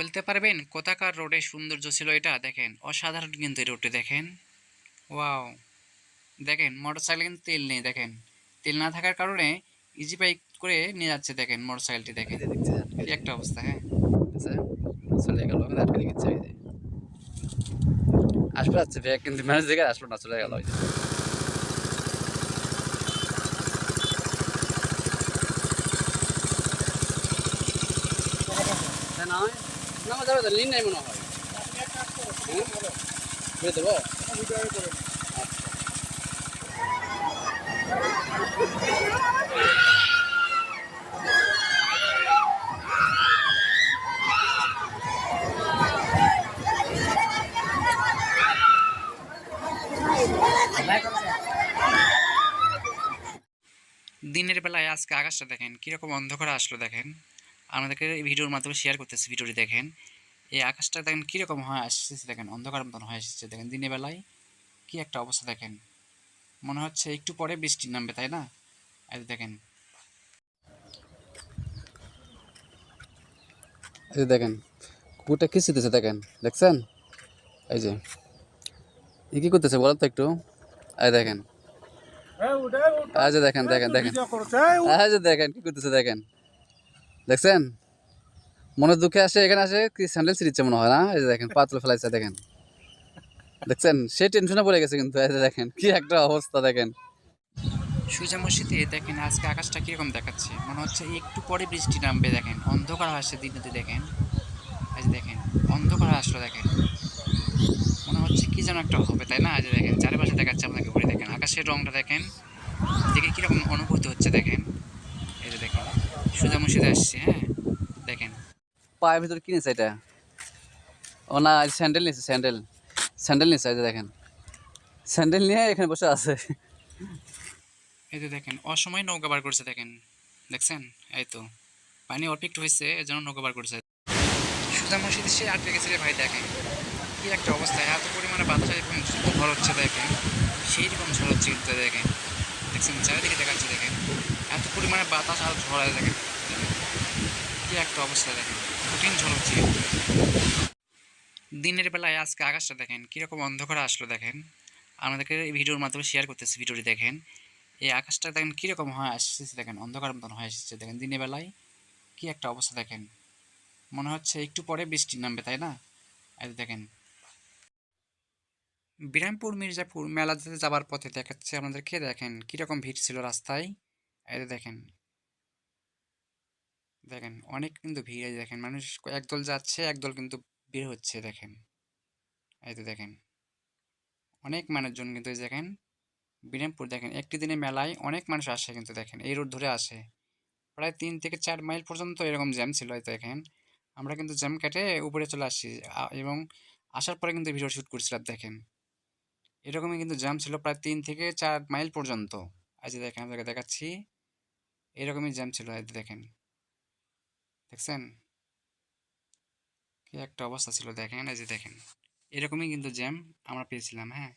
বলতে পারবেন কোথাকার রোডের সৌন্দর্য ছিল এটা? দেখেন অসাধারণ কিন্তু এই রোডটি দেখেন। ওয়াও! দেখেন মোটরসাইকেলে কিন্তু তেল নেই দেখেন। তেল না থাকার কারণে ইজি বাইক করে নিয়ে যাচ্ছে দেখেন মোটরসাইকেলটি এই দেখেন। যে দেখছি কি একটা অবস্থা, হ্যাঁ? আছে চলে গেল আটকে গেছে এই যে আসবে যাচ্ছে ব্যাগ কিন্তু ম্যানেজ দেখে আসলো না চলে গেল ওই যে না না যাবে তো লিন নাই মনে হয় বুঝে দেবো দিনের বেলায় আজকে আকাশটা দেখেন কিরকম অন্ধকার আসলো দেখেন। আমাদেরকে এই ভিডিওর মাধ্যমে শেয়ার করতেছি ভিডিওটি দেখেন। এই আকাশটা দেখেন কিরকম হয় আসতেছে দেখেন অন্ধকার মতন হয়ে এসেছে দেখেন দিনের বেলায়। কি একটা অবস্থা দেখেন। মনে হচ্ছে একটু পরে বৃষ্টি নামবে তাই না? এই যে দেখেন। এই যে দেখেন কুকুরটা খিস্তিতেছে দেখেন দেখছেন এই যে কি করতেছে বলো তো একটু এই দেখেন এই যে দেখেন দেখেন দেখেন এই যে দেখেন কি করতেছে দেখেন দেখছেন মনে দুঃখে আসে এখানে আসে কি স্যান্ডেল ছিঁড়ছে মনে হয় না এই যে দেখেন পা তুলে ফেলাইছে দেখেন দেখছেন সে টেনশনে পড়ে গেছে কিন্তু এই যে দেখেন কি একটা অবস্থা দেখেন সুজা মসজিদে দেখেন আজকে আকাশটা কিরকম দেখাচ্ছে মনে হচ্ছে একটু পরে বৃষ্টি নামবে দেখেন অন্ধকার আসছে দিনেতে দেখেন। এই যে দেখেন অন্ধকার আসলো দেখেন। মনে হচ্ছে কি যেন একটা হবে তাই না? এই যে দেখেন চারিপাশে দেখাচ্ছে আপনাকে ঘুরে দেখেন আকাশের রংটা দেখেন। দেখে কিরকম অনুভূতি হচ্ছে দেখেন। এই যে দেখেন সুজা মসজিদে আসছে, হ্যাঁ দেখেন। পায়ের ভিতরে কি নিছে এটা ও না স্যান্ডেল নিছে স্যান্ডেল স্যান্ডেল নিছে এই যে দেখেন স্যান্ডেল নিয়ে এখানে বসে আছে এই যে দেখেন অসময়ে নৌকা বার করছে দেখেন। দেখছেন? এই তো পানি অল্প একটু হয়েছে এজন্য নৌকা বার করছে। সুজা মসজিদে সে আটকে গেছে রে ভাই দেখেন। কি একটা অবস্থা এত পরিমাণে বাতাস এরকম ঝড় হচ্ছে দেখেন। সেই রকম ঝড় হচ্ছে কিন্তু দেখেন। দেখছেন চারিদিকে দেখাচ্ছে দেখেন। এত পরিমাণে বাতাস আর ঝড় আছে দেখেন। কি একটা অবস্থা দেখেন। কঠিন ঝড় হচ্ছে কিন্তু। দিনের বেলায় আজকে আকাশটা দেখেন কিরকম অন্ধকার আসলো দেখেন। আমাদেরকে এই ভিডিওর মাধ্যমে শেয়ার করতেছি ভিডিওটি দেখেন। এই আকাশটা দেখেন কিরকম হয় আসতেছে দেখেন অন্ধকার মতন হয়ে এসেছে দেখেন দিনের বেলায়। কি একটা অবস্থা দেখেন। মনে হচ্ছে একটু পরে বৃষ্টি নামবে তাই না? এই যে দেখেন বিরামপুর মির্জাপুর মেলাতে যাবার পথে দেখাচ্ছে আমাদেরকে দেখেন কিরকম ভিড় ছিল রাস্তায়। এই যে দেখেন দেখেন অনেক কিন্তু ভিড়। এই যে দেখেন মানুষ একদল যাচ্ছে একদল কিন্তু বের হচ্ছে দেখেন। এই যে দেখেন অনেক মানুষজন কিন্তু এই যে দেখেন বিরামপুর দেখেন একটি দিনে মেলায় অনেক মানুষ আসে কিন্তু দেখেন এই রোড ধরে আসে। প্রায় 3 থেকে 4 মাইল পর্যন্ত এরকম জ্যাম ছিল এই দেখেন। আমরা কিন্তু জ্যাম কেটে উপরে চলে আসছি এবং আসার পরে কিন্তু ভিডিও শ্যুট করছিলাম দেখেন। এরকমই কিন্তু জ্যাম ছিল প্রায় 3 থেকে 4 মাইল পর্যন্ত। এই যে দেখেন আপনাকে দেখাচ্ছি এরকমই জ্যাম ছিল এই যে দেখেন। দেখছেন কি একটা অবস্থা ছিল দেখেন। এই যে দেখেন এরকমই কিন্তু জ্যাম আমরা পেয়েছিলাম, হ্যাঁ।